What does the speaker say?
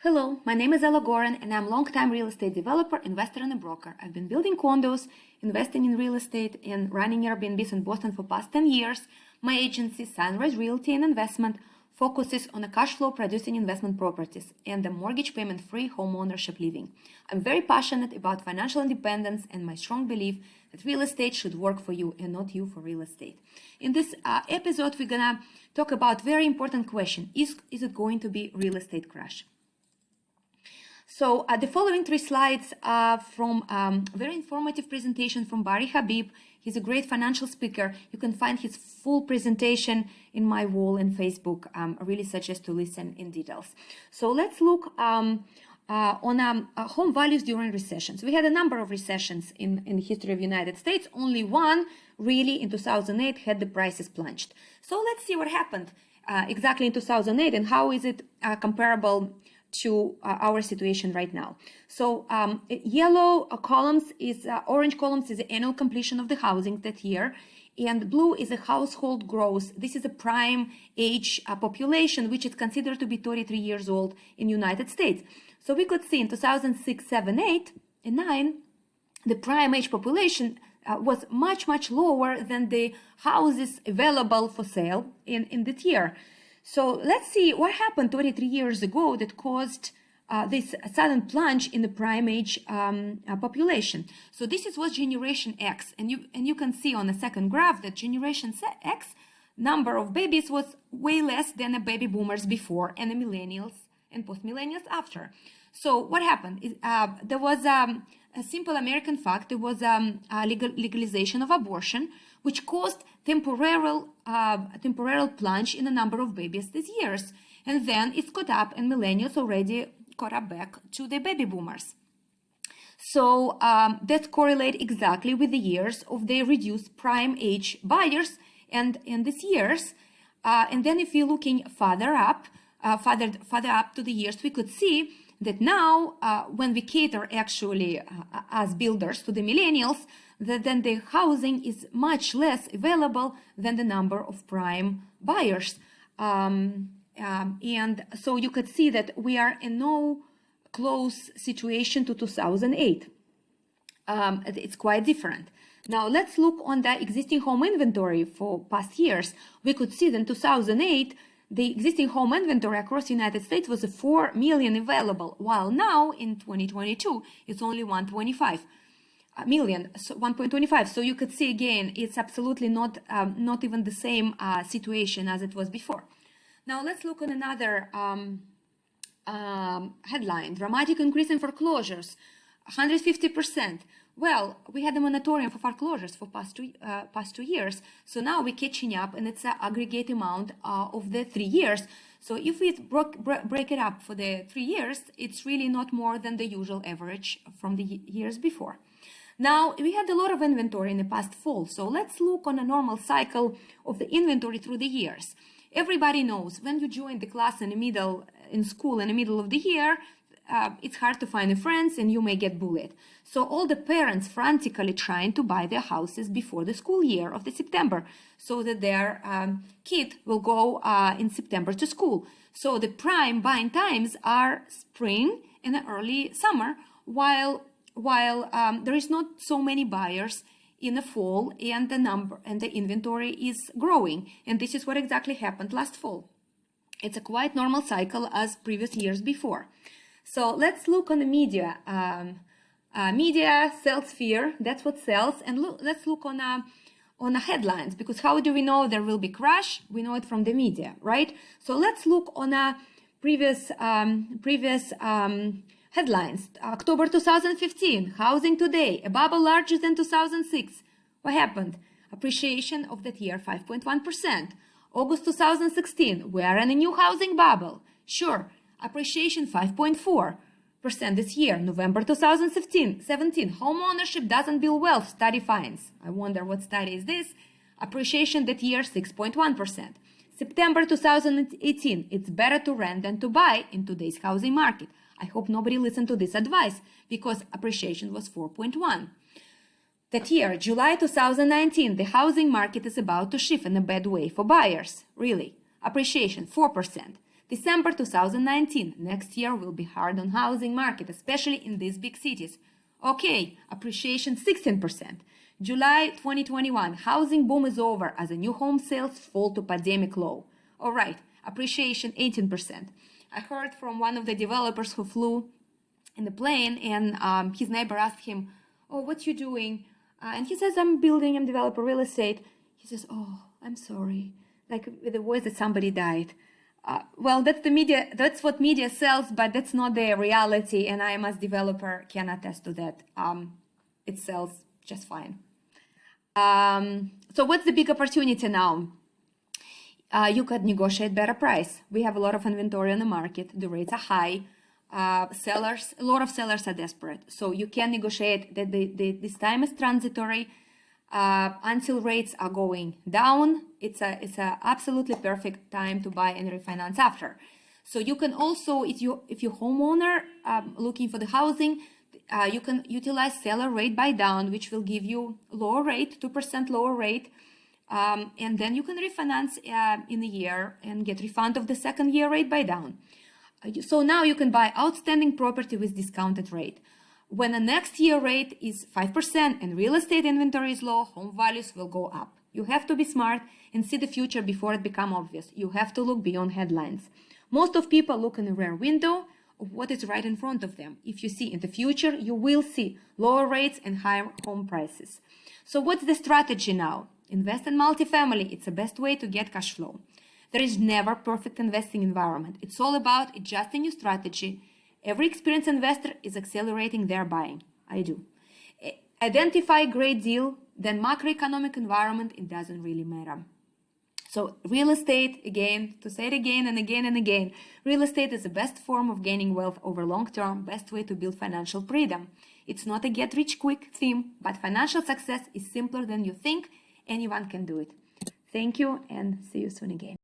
Hello, my name is Ella Goran and I'm a long-time real estate developer, investor and a broker. I've been building condos, investing in real estate and running Airbnbs in Boston for past 10 years. My agency, Sunrise Realty and Investment, focuses on a cash flow producing investment properties and a mortgage payment-free home ownership living. I'm very passionate about financial independence and my strong belief that real estate should work for you and not you for real estate. In this episode, we're gonna talk about very important question. Is it going to be real estate crash? So the following 3 slides are from a very informative presentation from Barry Habib. He's a great financial speaker. You can find his full presentation in my wall in Facebook. I really suggest to listen in details. So let's look on home values during recessions. We had a number of recessions in the history of the United States. Only one really in 2008 had the prices plunged. So let's see what happened exactly in 2008 and how is it comparable to our situation right now. So yellow columns is orange columns is the annual completion of the housing that year, and blue is a household growth. This is a prime age population, which is considered to be 33 years old in United States. So we could see in 2006, 7, 8, and 9, the prime age population was much lower than the houses available for sale in that year. So let's see what happened 23 years ago that caused this sudden plunge in the prime age population. So this was Generation X, and you can see on the second graph that Generation X number of babies was way less than the baby boomers before and the millennials and post-millennials after. So what happened? There was a simple American fact. There was a legalization of abortion, which caused temporary plunge in the number of babies these years. And then it's caught up, and millennials already caught up back to the baby boomers. So that correlate exactly with the years of the reduced prime age buyers and these years. And then if you're looking further up to the years, we could see that now when we cater actually as builders to the millennials, then the housing is much less available than the number of prime buyers. And so you could see that we are in no close situation to 2008. It's quite different. Now let's look on the existing home inventory for past years. We could see that in 2008, the existing home inventory across the United States was 4 million available, while now in 2022, it's only 125 million, so 1.25. So you could see again, it's absolutely not even the same situation as it was before. Now let's look on another headline: dramatic increase in foreclosures, 150%. Well, we had a moratorium for foreclosures for past two years, so now we're catching up, and it's an aggregate amount of the 3 years. So if we break it up for the 3 years, it's really not more than the usual average from the years before. Now, we had a lot of inventory in the past fall, so let's look on a normal cycle of the inventory through the years. Everybody knows when you join the class in school in the middle of the year, it's hard to find friends and you may get bullied. So all the parents frantically trying to buy their houses before the school year of the September so that their kid will go in September to school. So the prime buying times are spring and early summer, while there is not so many buyers in the fall, and the inventory is growing. And this is what exactly happened last fall. It's a quite normal cycle as previous years before. So let's look on the media. Media sells fear. That's what sells. And let's look on the headlines, because how do we know there will be crash? We know it from the media, right? So let's look on a previous headlines. October 2015, Housing Today, a bubble larger than 2006. What happened? Appreciation of that year, 5.1%. August 2016, we are in a new housing bubble. Sure, appreciation 5.4% this year. November 2017, home ownership doesn't build wealth, study finds. I wonder what study is this. Appreciation that year, 6.1%. September 2018, it's better to rent than to buy in today's housing market. I hope nobody listened to this advice, because appreciation was 4.1. That year, July 2019, the housing market is about to shift in a bad way for buyers. Really, appreciation 4%. December 2019, next year will be hard on housing market, especially in these big cities. Okay, appreciation 16%. July 2021, housing boom is over as the new home sales fall to pandemic low. All right, appreciation 18%. I heard from one of the developers who flew in the plane, and his neighbor asked him, "Oh, what you doing?" And he says, "I'm developer real estate." He says, "Oh, I'm sorry," like with the voice that somebody died. Well, that's the media. That's what media sells, but that's not the reality. And I, as developer, can attest to that. It sells just fine. So what's the big opportunity now? You could negotiate better price. We have a lot of inventory on the market. The rates are high. A lot of sellers are desperate. So you can negotiate that this time is transitory until rates are going down. It's a absolutely perfect time to buy and refinance after. So you can also, if you're homeowner looking for the housing, you can utilize seller rate buy down, which will give you lower rate, 2% lower rate. And then you can refinance in a year and get refund of the second year rate buy down. So now you can buy outstanding property with discounted rate. When the next year rate is 5% and real estate inventory is low, home values will go up. You have to be smart and see the future before it becomes obvious. You have to look beyond headlines. Most of people look in the rear window of what is right in front of them. If you see in the future, you will see lower rates and higher home prices. So what's the strategy now? Invest in multifamily. It's the best way to get cash flow. There is never perfect investing environment. It's all about adjusting your strategy. Every experienced investor is accelerating their buying. I do. Identify a great deal, then macroeconomic environment, it doesn't really matter. So real estate, again, to say it again and again and again, real estate is the best form of gaining wealth over long term, best way to build financial freedom. It's not a get rich quick theme, but financial success is simpler than you think. Anyone can do it. Thank you and see you soon again.